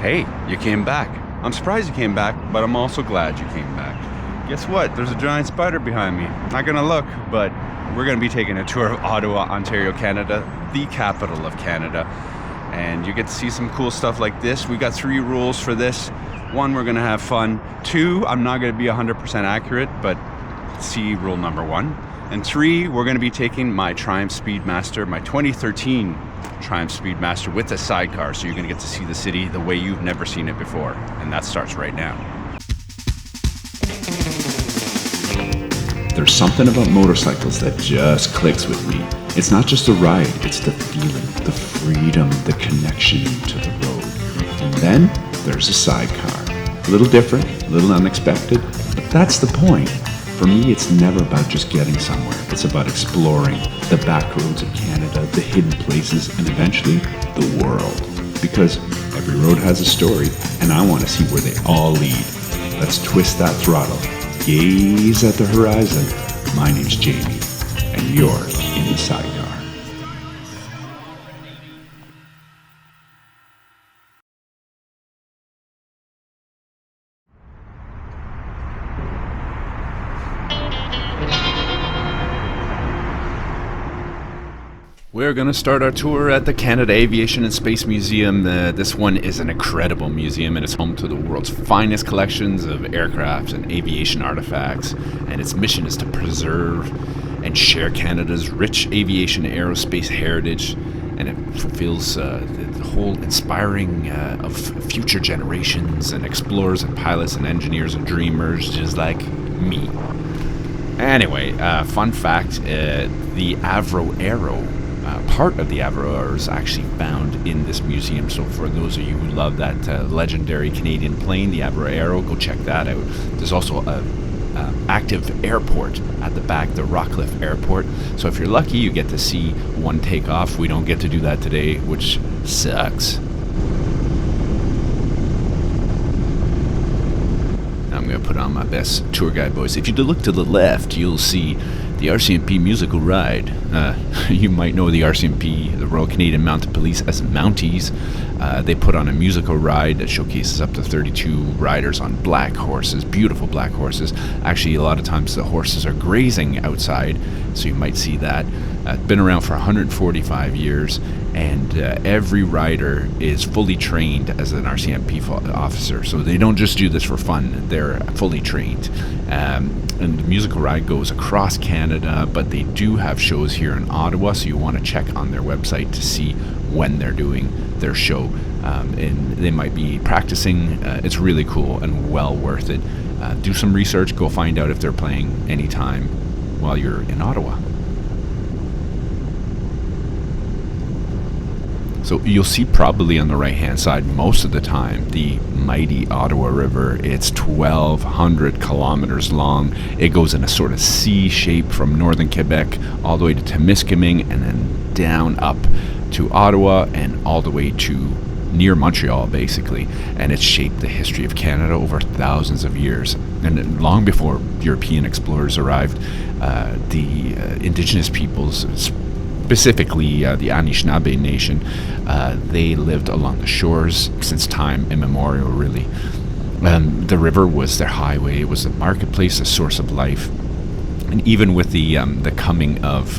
Hey, you came back. I'm surprised you came back, but I'm also glad you came back. Guess what? There's a giant spider behind me. Not gonna look, but we're gonna be taking a tour of Ottawa, Ontario, Canada, the capital of Canada. And you get to see some cool stuff like this. We got 3 rules for this. 1, we're gonna have fun. 2, I'm not gonna be 100% accurate, but see rule number 1. And 3, we're gonna be taking my Triumph Speedmaster, my 2013 Triumph Speedmaster with a sidecar, so you're going to get to see the city the way you've never seen it before, and that starts right now. There's something about motorcycles that just clicks with me. It's not just a ride, it's the feeling, the freedom, the connection to the road. And then there's a sidecar. A little different, a little unexpected, but that's the point. For me, it's never about just getting somewhere. It's about exploring the back roads of Canada, the hidden places, and eventually the world. Because every road has a story, and I want to see where they all lead. Let's twist that throttle. Gaze at the horizon. My name's Jamie, and you're in the Sidecar. We're going to start our tour at the Canada Aviation and Space Museum. This one is an incredible museum, and it's home to the world's finest collections of aircraft and aviation artifacts. And its mission is to preserve and share Canada's rich aviation aerospace heritage. And it fulfills the whole inspiring of future generations and explorers and pilots and engineers and dreamers just like me. Anyway, fun fact, the Avro Aero, part of the Avro Aero is actually found in this museum. So for those of you who love that legendary Canadian plane, the Avro Aero, go check that out. There's also a active airport at the back, the Rockcliffe Airport. So if you're lucky, you get to see one take off. We don't get to do that today, which sucks. I'm going to put on my best tour guide voice. If you look to the left, you'll see the RCMP musical ride. You might know the RCMP, the Royal Canadian Mounted Police, as Mounties. They put on a musical ride that showcases up to 32 riders on black horses, beautiful black horses. Actually, a lot of times the horses are grazing outside, so you might see that. Been around for 145 years, and every rider is fully trained as an RCMP officer. So they don't just do this for fun, they're fully trained. And the musical ride goes across Canada, but they do have shows here in Ottawa, so you want to check on their website to see when they're doing their show. And they might be practicing. It's really cool and well worth it. Do some research, go find out if they're playing anytime while you're in Ottawa. So you'll see probably on the right-hand side most of the time the mighty Ottawa River. It's 1,200 kilometers long. It goes in a sort of C shape from northern Quebec all the way to Temiskaming and then down up to Ottawa and all the way to near Montreal, basically. And it's shaped the history of Canada over thousands of years. And long before European explorers arrived, the indigenous peoples, specifically the Anishinaabe Nation, they lived along the shores since time immemorial, really. The river was their highway. It was the marketplace, a source of life. And even with the coming of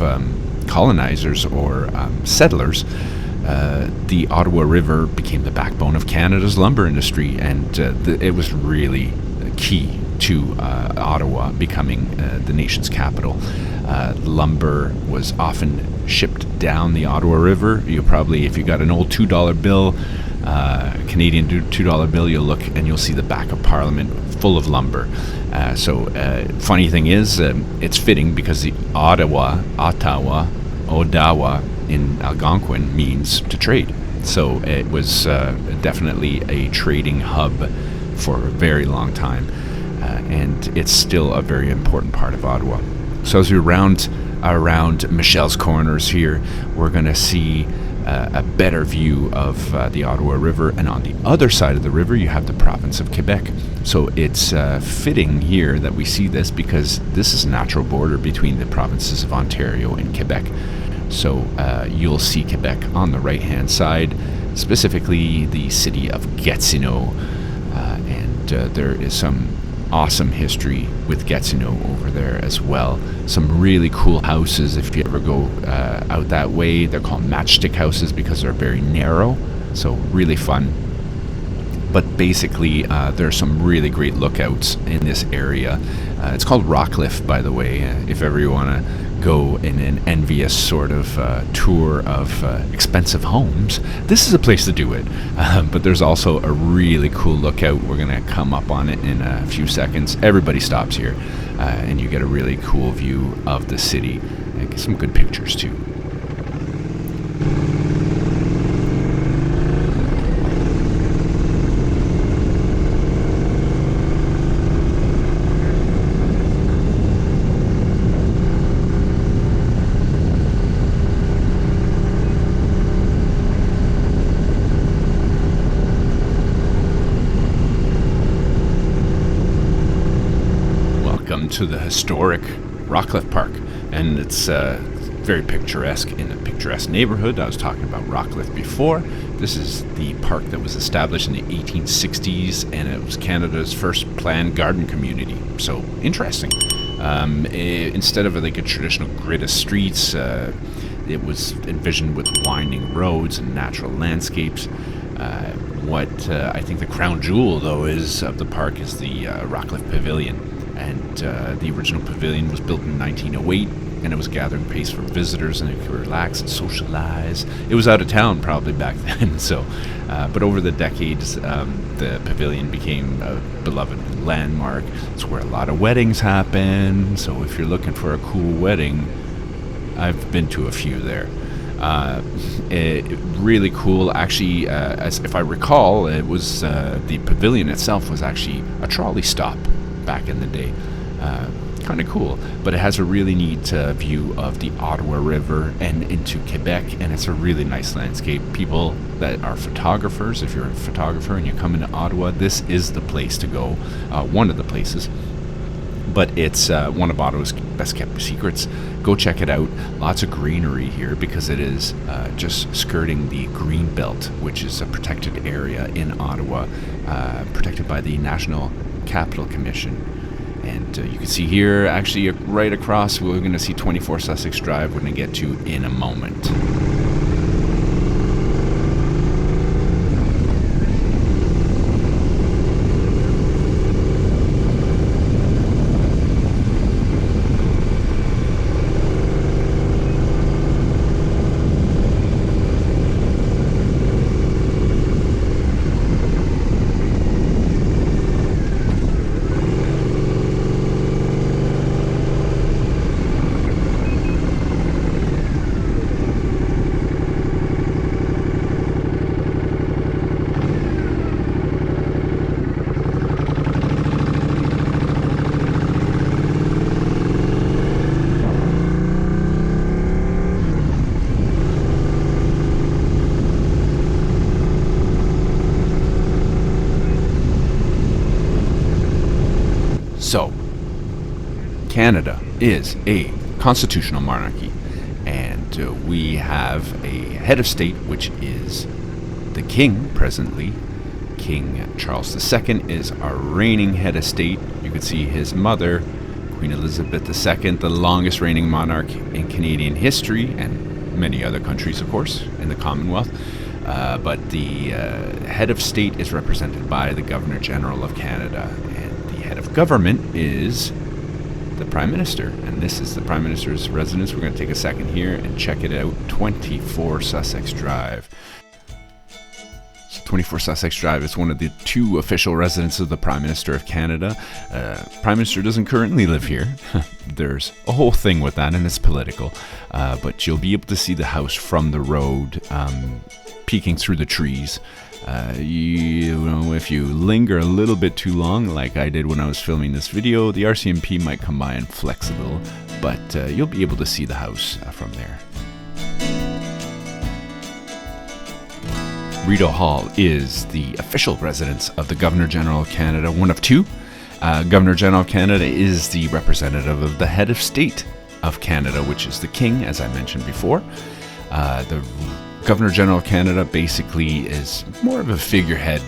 colonizers or settlers, the Ottawa River became the backbone of Canada's lumber industry, and it was really key to Ottawa becoming the nation's capital. Lumber was often shipped down the Ottawa River. You'll probably, if you got an old $2 bill, Canadian $2 bill, you'll look and you'll see the back of Parliament full of lumber. Funny thing is, it's fitting because the Ottawa in Algonquin means to trade. So it was definitely a trading hub for a very long time, and it's still a very important part of Ottawa. So as we round around Michelle's Corners here, we're going to see a better view of the Ottawa River, and on the other side of the river you have the province of Quebec. So it's fitting here that we see this because this is a natural border between the provinces of Ontario and Quebec. So you'll see Quebec on the right hand side, specifically the city of Gatineau. And there is some awesome history with Gatineau over there as well. Some really cool houses if you ever go out that way. They're called matchstick houses because they're very narrow, so really fun. But basically, there are some really great lookouts in this area. It's called Rockcliffe, by the way, if ever you want to go in an envious sort of tour of expensive homes. This is a place to do it. But there's also a really cool lookout. We're going to come up on it in a few seconds. Everybody stops here, and you get a really cool view of the city. And get some good pictures, too. To the historic Rockcliffe Park, and it's very picturesque in a picturesque neighborhood. I was talking about Rockcliffe before. This is the park that was established in the 1860s, and it was Canada's first planned garden community. So interesting. Instead of like a traditional grid of streets, it was envisioned with winding roads and natural landscapes. What I think the crown jewel, though, is of the park is the Rockcliffe Pavilion. And the original pavilion was built in 1908, and it was gathering pace for visitors, and they could relax and socialize. It was out of town probably back then, so. But over the decades, the pavilion became a beloved landmark. It's where a lot of weddings happen. So if you're looking for a cool wedding, I've been to a few there. Really cool. Actually, as if I recall, it was the pavilion itself was actually a trolley stop back in the day. Kind of cool, but it has a really neat view of the Ottawa River and into Quebec, and it's a really nice landscape. People that are photographers, if you're a photographer and you come into Ottawa, this is the place to go, one of the places. But it's one of Ottawa's best kept secrets. Go check it out. Lots of greenery here because it is just skirting the green belt, which is a protected area in Ottawa, protected by the National Capital Commission. And you can see here, actually right across, we're going to see 24 Sussex Drive, we're going to get to in a moment. So, Canada is a constitutional monarchy, and we have a head of state, which is the King presently. King Charles II is our reigning head of state. You can see his mother, Queen Elizabeth II, the longest reigning monarch in Canadian history, and many other countries, of course, in the Commonwealth. But the head of state is represented by the Governor General of Canada, and the head of government is the Prime Minister, and this is the Prime Minister's residence. We're going to take a second here and check it out. 24 Sussex Drive. So 24 Sussex Drive is one of the two official residences of the Prime Minister of Canada. Prime Minister doesn't currently live here. There's a whole thing with that, and it's political. But you'll be able to see the house from the road, peeking through the trees. You know, if you linger a little bit too long, like I did when I was filming this video, the RCMP might come by and flex a little, but you'll be able to see the house from there. Rideau Hall is the official residence of the Governor General of Canada, one of two. Governor General of Canada is the representative of the head of state of Canada, which is the King, as I mentioned before. The Governor General of Canada basically is more of a figurehead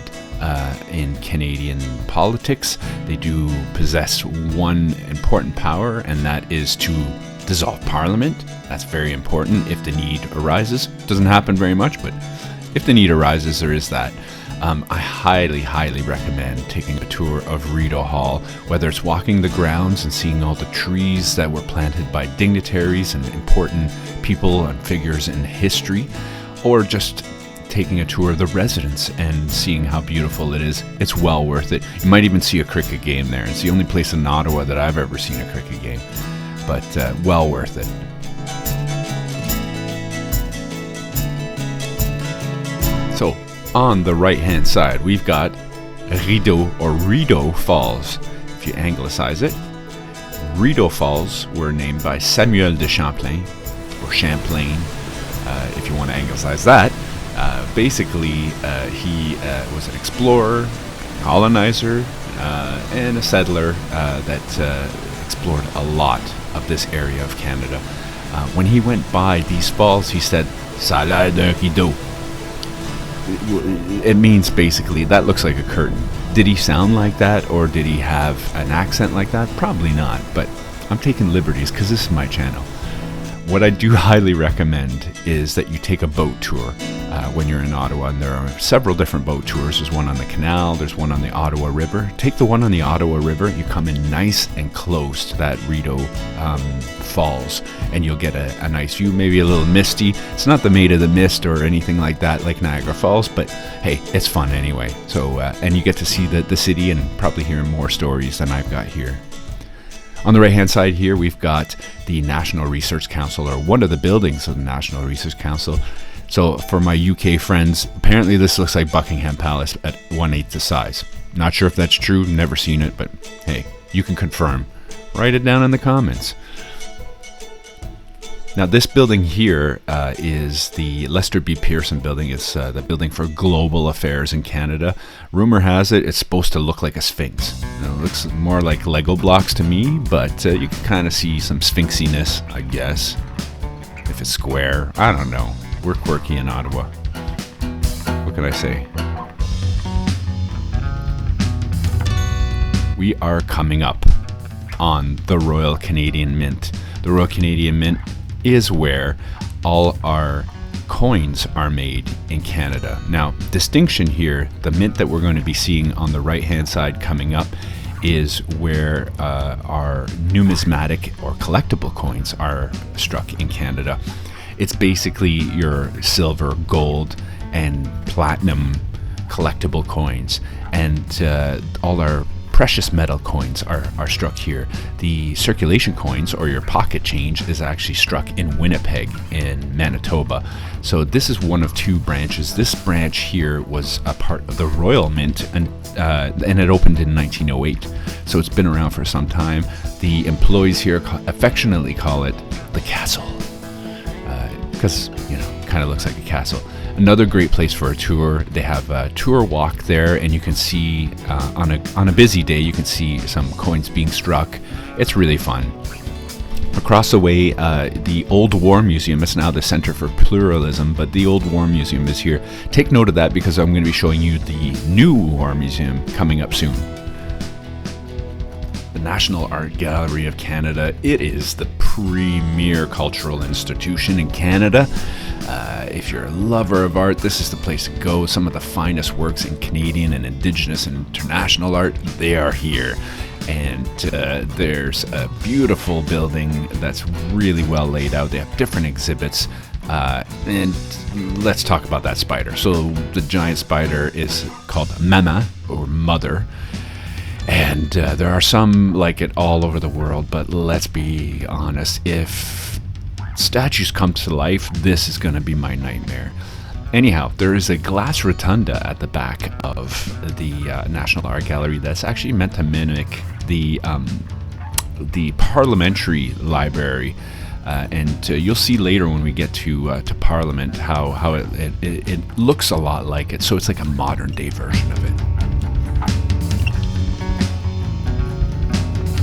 in Canadian politics. They do possess one important power, and that is to dissolve Parliament. That's very important if the need arises. Doesn't happen very much, but if the need arises, there is that. I highly recommend taking a tour of Rideau Hall, whether it's walking the grounds and seeing all the trees that were planted by dignitaries and important people and figures in history, or just taking a tour of the residence and seeing how beautiful it is. It's well worth it. You might even see a cricket game there. It's the only place in Ottawa that I've ever seen a cricket game, but well worth it. So on the right hand side, we've got Rideau or Rideau Falls, if you anglicize it. Rideau Falls were named by Samuel de Champlain, or Champlain, if you want to anglicize that. Basically, he was an explorer, colonizer, and a settler that explored a lot of this area of Canada. When he went by these falls, he said, "Ça a l'air d'un rideau." It means basically, that looks like a curtain. Did he sound like that, or did he have an accent like that? Probably not, but I'm taking liberties because this is my channel. What I do highly recommend is that you take a boat tour when you're in Ottawa, and there are several different boat tours. There's one on the canal, there's one on the Ottawa River. Take the one on the Ottawa River, you come in nice and close to that Rideau Falls, and you'll get a nice view, maybe a little misty. It's not the Maid of the Mist or anything like that, like Niagara Falls, but hey, it's fun anyway. So, and you get to see the city and probably hear more stories than I've got here. On the right-hand side here, we've got the National Research Council, or one of the buildings of the National Research Council. So for my UK friends, apparently this looks like Buckingham Palace at 1/8 the size. Not sure if that's true, never seen it, but hey, you can confirm. Write it down in the comments. Now this building here is the Lester B. Pearson building. It's the building for global affairs in Canada. Rumor has it, it's supposed to look like a sphinx. You know, it looks more like Lego blocks to me, but you can kind of see some sphinxiness, I guess. If it's square, I don't know. We're quirky in Ottawa. What can I say? We are coming up on the Royal Canadian Mint. The Royal Canadian Mint is where all our coins are made in Canada. Now, distinction here, the mint that we're going to be seeing on the right hand side coming up is where our numismatic or collectible coins are struck in Canada. It's basically your silver, gold, and platinum collectible coins, and all our precious metal coins are struck here. The circulation coins, or your pocket change, is actually struck in Winnipeg in Manitoba. So this is one of two branches. This branch here was a part of the Royal Mint, and it opened in 1908. So it's been around for some time. The employees here affectionately call it the castle, because you know, it kind of looks like a castle. Another great place for a tour. They have a tour walk there, and you can see on a busy day, you can see some coins being struck. It's really fun. Across the way, the Old War Museum. It's now the Center for Pluralism, but the Old War Museum is here. Take note of that, because I'm going to be showing you the new War Museum coming up soon. The National Art Gallery of Canada. It is the premier cultural institution in Canada. If you're a lover of art, this is the place to go. Some of the finest works in Canadian and Indigenous and international art, they are here. And there's a beautiful building that's really well laid out. They have different exhibits. And let's talk about that spider. So the giant spider is called Mama, or Mother. And there are some like it all over the world, but let's be honest, if statues come to life, this is going to be my nightmare. Anyhow, there is a glass rotunda at the back of the National Art Gallery that's actually meant to mimic the parliamentary library, and you'll see later when we get to Parliament how it looks a lot like it. So it's like a modern day version of it.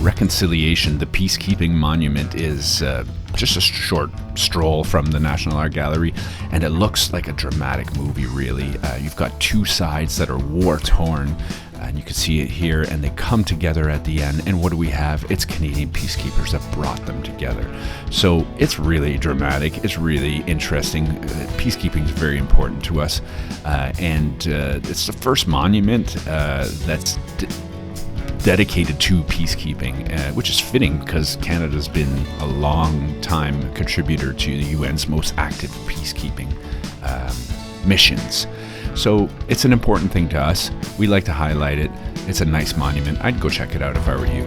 Reconciliation, the Peacekeeping Monument, is just a short stroll from the National Art Gallery, and it looks like a dramatic movie, really. You've got two sides that are war-torn, and you can see it here, and they come together at the end. And what do we have? It's Canadian peacekeepers that brought them together. So it's really dramatic. It's really interesting. Peacekeeping is very important to us, and it's the first monument that's dedicated to peacekeeping, which is fitting because Canada's been a long time contributor to the UN's most active peacekeeping missions. So it's an important thing to us. We like to highlight it. It's a nice monument. I'd go check it out if I were you.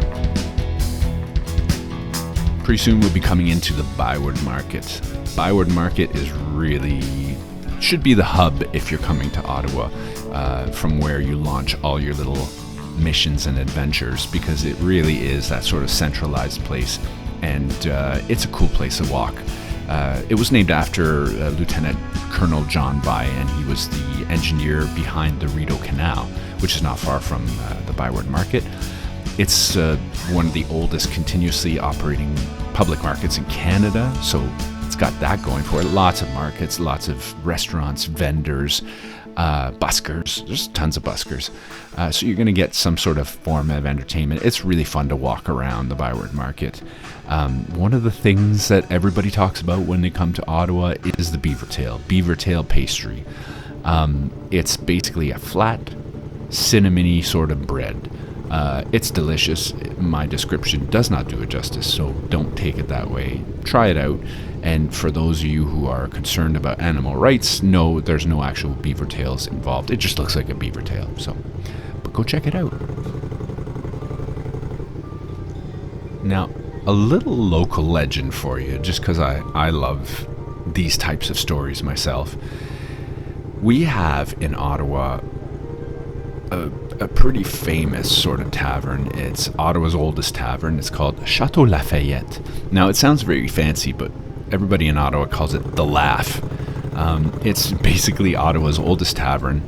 Pretty soon we'll be coming into the Byward Market. Byward Market is should be the hub if you're coming to Ottawa, from where you launch all your little missions and adventures, because it really is that sort of centralized place, and it's a cool place to walk. It was named after Lieutenant Colonel John By, and he was the engineer behind the Rideau Canal, which is not far from the Byward Market. It's one of the oldest continuously operating public markets in Canada, so it's got that going for it. Lots of markets, lots of restaurants, vendors, buskers. There's tons of buskers. So you're going to get some sort of form of entertainment. It's really fun to walk around the Byward Market. One of the things that everybody talks about when they come to Ottawa is the beaver tail pastry. It's basically a flat, cinnamony sort of bread. It's delicious. My description does not do it justice, so don't take it that way. Try it out. And for those of you who are concerned about animal rights, no, there's no actual beaver tails involved. It just looks like a beaver tail. But go check it out. Now, a little local legend for you, just because I love these types of stories myself. We have in Ottawa a pretty famous sort of tavern. It's Ottawa's oldest tavern. It's called Chateau Laurier. Now, it sounds very fancy, but everybody in Ottawa calls it the Laugh. It's basically Ottawa's oldest tavern.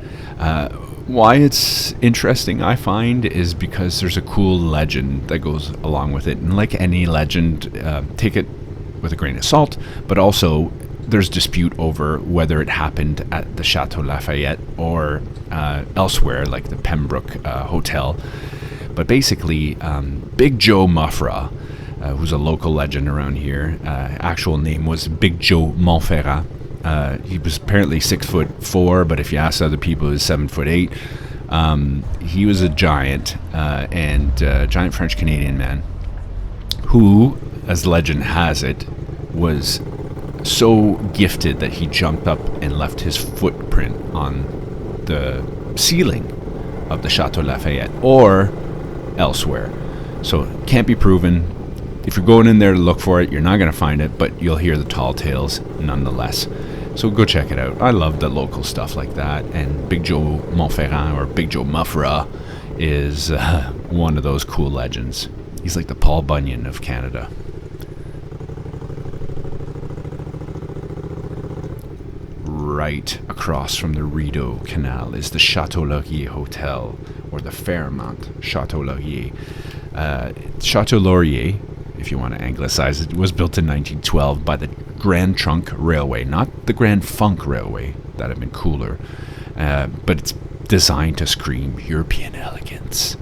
Why it's interesting, I find, is because there's a cool legend that goes along with it. And like any legend, take it with a grain of salt, but also there's dispute over whether it happened at the Chateau Laurier or elsewhere, like the Pembroke Hotel. But basically, Big Joe Muffra, who's a local legend around here, actual name was Big Joe Montferrat. He was apparently 6'4", but if you ask other people, he was 7'8". He was a giant, and giant French Canadian man, who, as legend has it, was so gifted that he jumped up and left his footprint on the ceiling of the Chateau Laurier or elsewhere. So it can't be proven. If you're going in there to look for it, you're not going to find it, but you'll hear the tall tales nonetheless. So go check it out. I love the local stuff like that, and Big Joe Montferrat, or Big Joe Muffra, is one of those cool legends. He's like the Paul Bunyan of Canada. Right across from the Rideau Canal is the Chateau Laurier Hotel, or the Fairmont Chateau Laurier. Chateau Laurier, if you want to anglicize it, was built in 1912 by the Grand Trunk Railway, not the Grand Funk Railway. That'd have been cooler. But it's designed to scream European elegance.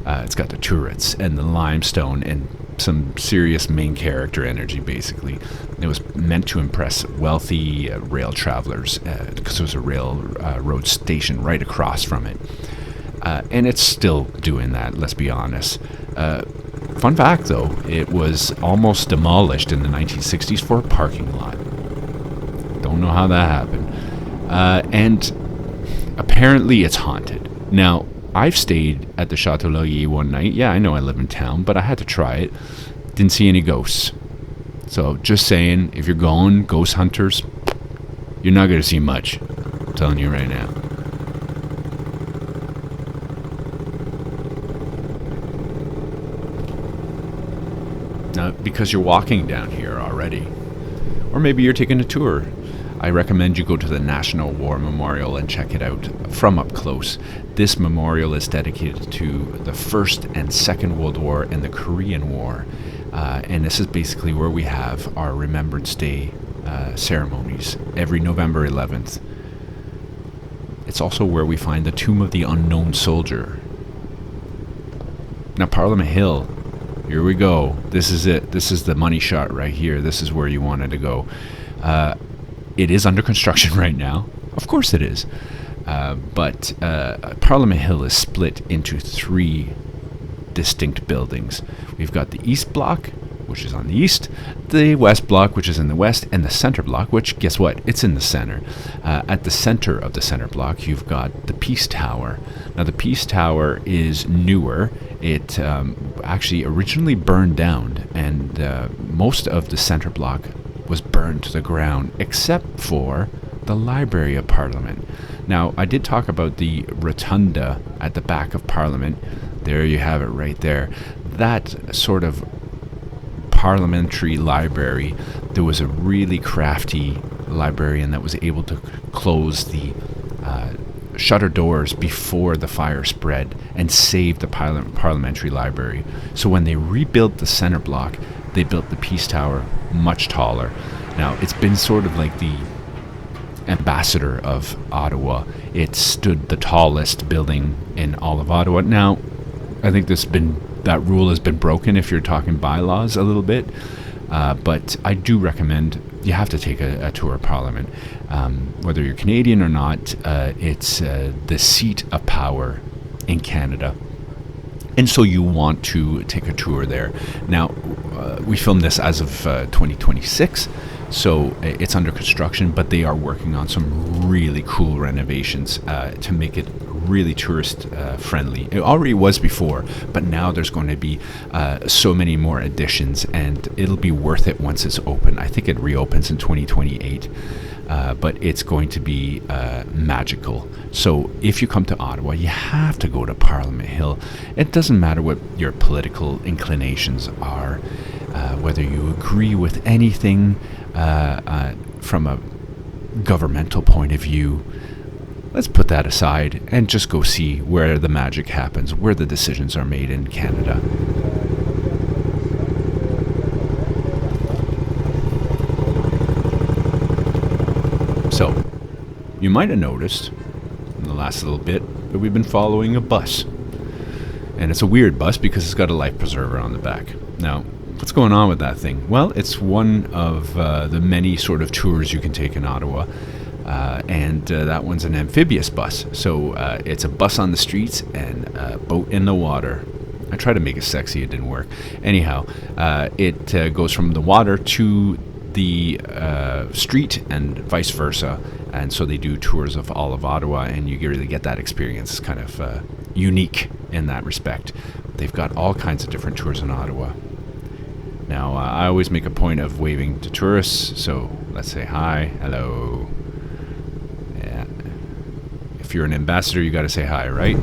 It's got the turrets and the limestone and some serious main character energy, basically. It was meant to impress wealthy rail travelers because there was a railroad station right across from it. And it's still doing that, let's be honest. Fun fact, though, it was almost demolished in the 1960s for a parking lot. Don't know how that happened. And apparently it's haunted. Now, I've stayed at the Chateau Laurier one night. Yeah, I know I live in town, but I had to try it. Didn't see any ghosts. So just saying, if you're going, ghost hunters, you're not going to see much. I'm telling you right now. Now, because you're walking down here already, or maybe you're taking a tour, I recommend you go to the National War Memorial and check it out from up close. This memorial is dedicated to the First and Second World War and the Korean War. And this is basically where we have our Remembrance Day ceremonies every November 11th. It's also where we find the Tomb of the Unknown Soldier. Now, Parliament Hill, here we go. This is it. This is the money shot right here. This is where you wanted to go. It is under construction right now. Of course it is. But Parliament Hill is split into 3 distinct buildings. We've got the East Block, which is on the east, the West Block, which is in the west, and the Center Block, which, guess what? It's in the center. At the center of the Center Block, you've got the Peace Tower. Now, the Peace Tower is newer. It actually originally burned down, and most of the Center Block was burned to the ground, except for the Library of Parliament. Now, I did talk about the rotunda at the back of Parliament. There you have it right there. That sort of parliamentary library, there was a really crafty librarian that was able to close the shutter doors before the fire spread and save the parliamentary library. So when they rebuilt the Center Block, they built the Peace Tower much taller. Now, it's been sort of like the ambassador of Ottawa. It stood the tallest building in all of Ottawa. Now, I think that rule has been broken if you're talking bylaws a little bit, but I do recommend you have to take a tour of Parliament. Whether you're Canadian or not, it's the seat of power in Canada. And so you want to take a tour there. Now, we filmed this as of 2026, so it's under construction, but they are working on some really cool renovations to make it really tourist friendly. It already was before, but now there's going to be so many more additions, and it'll be worth it once it's open. I think it reopens in 2028. But it's going to be magical. So if you come to Ottawa, you have to go to Parliament Hill. It doesn't matter what your political inclinations are, whether you agree with anything from a governmental point of view. Let's put that aside and just go see where the magic happens, where the decisions are made in Canada. So, you might have noticed in the last little bit that we've been following a bus. And it's a weird bus because it's got a life preserver on the back. Now, what's going on with that thing? Well, it's one of the many sort of tours you can take in Ottawa. And that one's an amphibious bus. So it's a bus on the streets and a boat in the water. I tried to make it sexy, it didn't work. Anyhow, it goes from the water to the street and vice versa, and so they do tours of all of Ottawa, and you really get that experience. It's kind of unique in that respect. They've got all kinds of different tours in Ottawa. Now, I always make a point of waving to tourists, so let's say hi, hello. Yeah. If you're an ambassador, you got to say hi, right?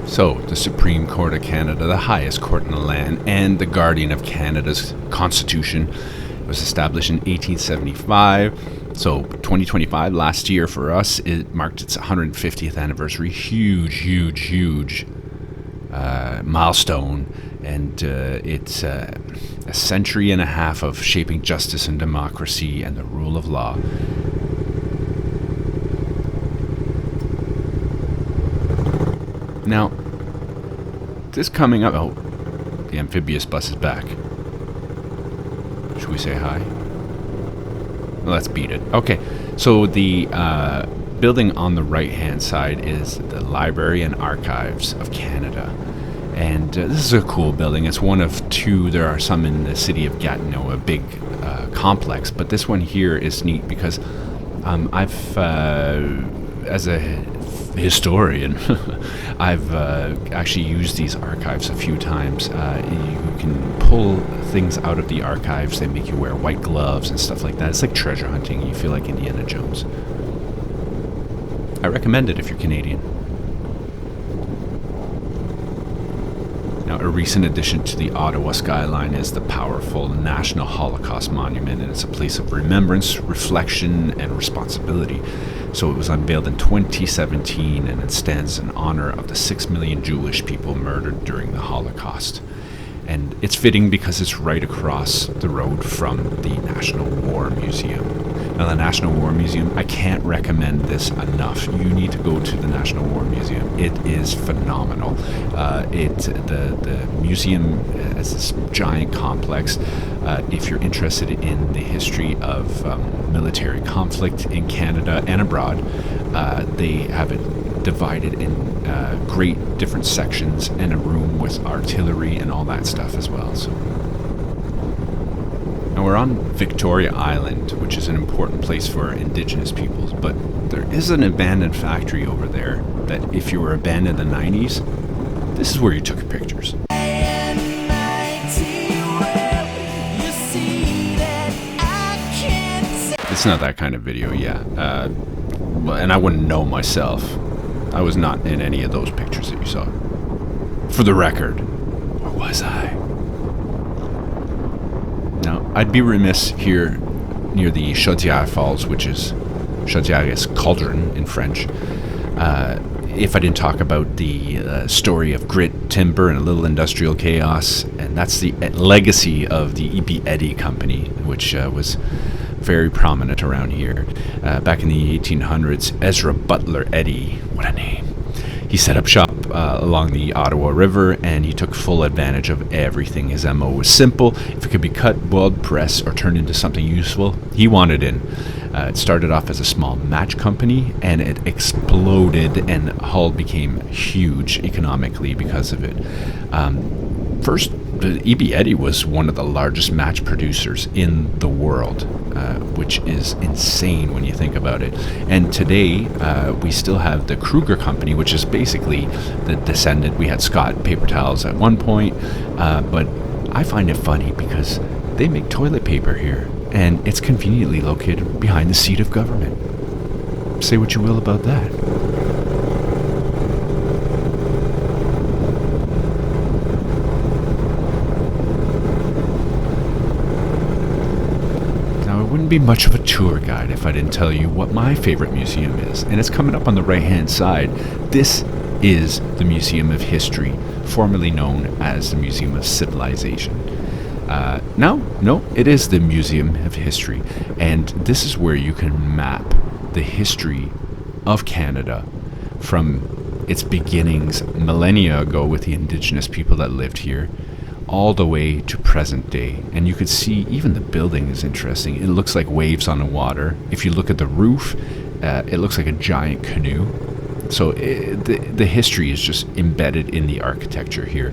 So, the Supreme Court of Canada, the highest court in the land, and the guardian of Canada's Constitution, was established in 1875. So, 2025, last year for us, it marked its 150th anniversary. Huge milestone. And it's a century and a half of shaping justice and democracy and the rule of law. Now, this coming up... Oh, the amphibious bus is back. Should we say hi? Let's beat it. Okay, so the building on the right-hand side is the Library and Archives of Canada. And this is a cool building. It's one of 2. There are some in the city of Gatineau, a big complex. But this one here is neat because I've, as a historian, I've actually used these archives a few times. You can pull things out of the archives. They make you wear white gloves and stuff like that. It's like treasure hunting. You feel like Indiana Jones. I recommend it if you're Canadian. Now, a recent addition to the Ottawa skyline is the powerful National Holocaust Monument, and it's a place of remembrance, reflection, and responsibility. So it was unveiled in 2017, and it stands in honor of the 6 million Jewish people murdered during the Holocaust. And it's fitting because it's right across the road from the National War Museum. Now, the National War Museum, I can't recommend this enough. You need to go to the National War Museum. It is phenomenal. The museum has this giant complex. If you're interested in the history of military conflict in Canada and abroad, they have it divided in great different sections and a room with artillery and all that stuff as well. So now we're on Victoria Island, which is an important place for Indigenous peoples, but there is an abandoned factory over there that if you were abandoned in the 90s, this is where you took your pictures. It's not that kind of video, yeah. And I wouldn't know myself. I was not in any of those pictures that you saw. For the record. Or was I? Now, I'd be remiss here near the Chaudiere Falls, which is Chaudiere's cauldron in French, if I didn't talk about the story of grit, timber, and a little industrial chaos. And that's the legacy of the E.B. Eddy Company, which was very prominent around here. Back in the 1800s, Ezra Butler Eddy, what a name. He set up shop along the Ottawa River, and he took full advantage of everything. His MO was simple. If it could be cut, boiled, pressed, or turned into something useful, he wanted in. It started off as a small match company, and it exploded, and Hull became huge economically because of it. First, E.B. Eddy was one of the largest match producers in the world, which is insane when you think about it. And today, we still have the Kruger Company, which is basically the descendant. We had Scott Paper Towels at one point, but I find it funny because they make toilet paper here, and it's conveniently located behind the seat of government. Say what you will about that. Wouldn't be much of a tour guide if I didn't tell you what my favorite museum is, and it's coming up on the right hand side. This is the Museum of History, formerly known as the Museum of Civilization. No, it is the Museum of History, and this is where you can map the history of Canada from its beginnings millennia ago with the Indigenous people that lived here, all the way to present day. And you could see even the building is interesting. It looks like waves on the water. If you look at the roof, it looks like a giant canoe. So the history is just embedded in the architecture here.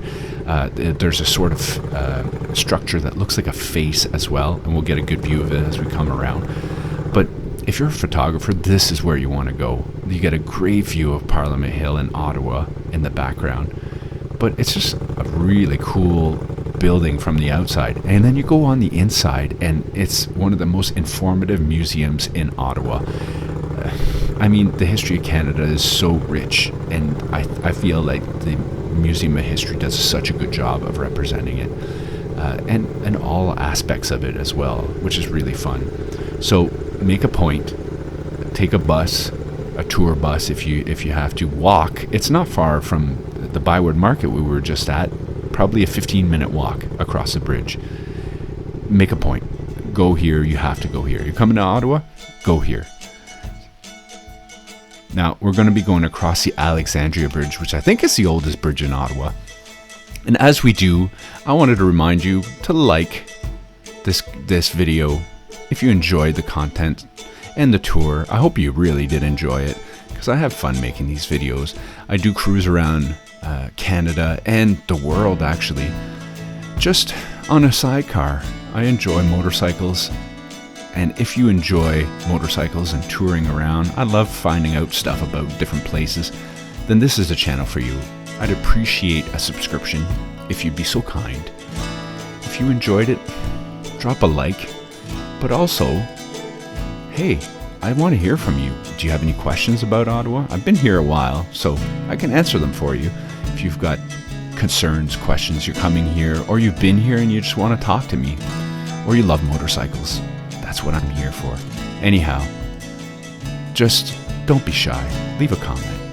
There's a sort of structure that looks like a face as well, and we'll get a good view of it as we come around. But if you're a photographer, this is where you want to go. You get a great view of Parliament Hill and Ottawa in the background. But it's just a really cool building from the outside. And then you go on the inside, and it's one of the most informative museums in Ottawa. I mean, the history of Canada is so rich, and I feel like the Museum of History does such a good job of representing it, and all aspects of it as well, which is really fun. So make a point, take a bus, a tour bus if you have to. Walk. It's not far from the Byward Market we were just at, probably a 15-minute walk across the bridge. Make a point. Go here. You have to go here. You're coming to Ottawa? Go here. Now, we're going to be going across the Alexandria Bridge, which I think is the oldest bridge in Ottawa. And as we do, I wanted to remind you to like this video if you enjoyed the content and the tour. I hope you really did enjoy it, because I have fun making these videos. I do cruise around Canada and the world, actually, just on a sidecar. I enjoy motorcycles, and if you enjoy motorcycles and touring around, I love finding out stuff about different places, then this is the channel for you. I'd appreciate a subscription if you'd be so kind. If you enjoyed it, drop a like, but also, hey, I want to hear from you. Do you have any questions about Ottawa? I've been here a while, so I can answer them for you. If you've got concerns, questions, you're coming here, or you've been here and you just want to talk to me, or you love motorcycles. That's what I'm here for. Anyhow, just don't be shy. Leave a comment.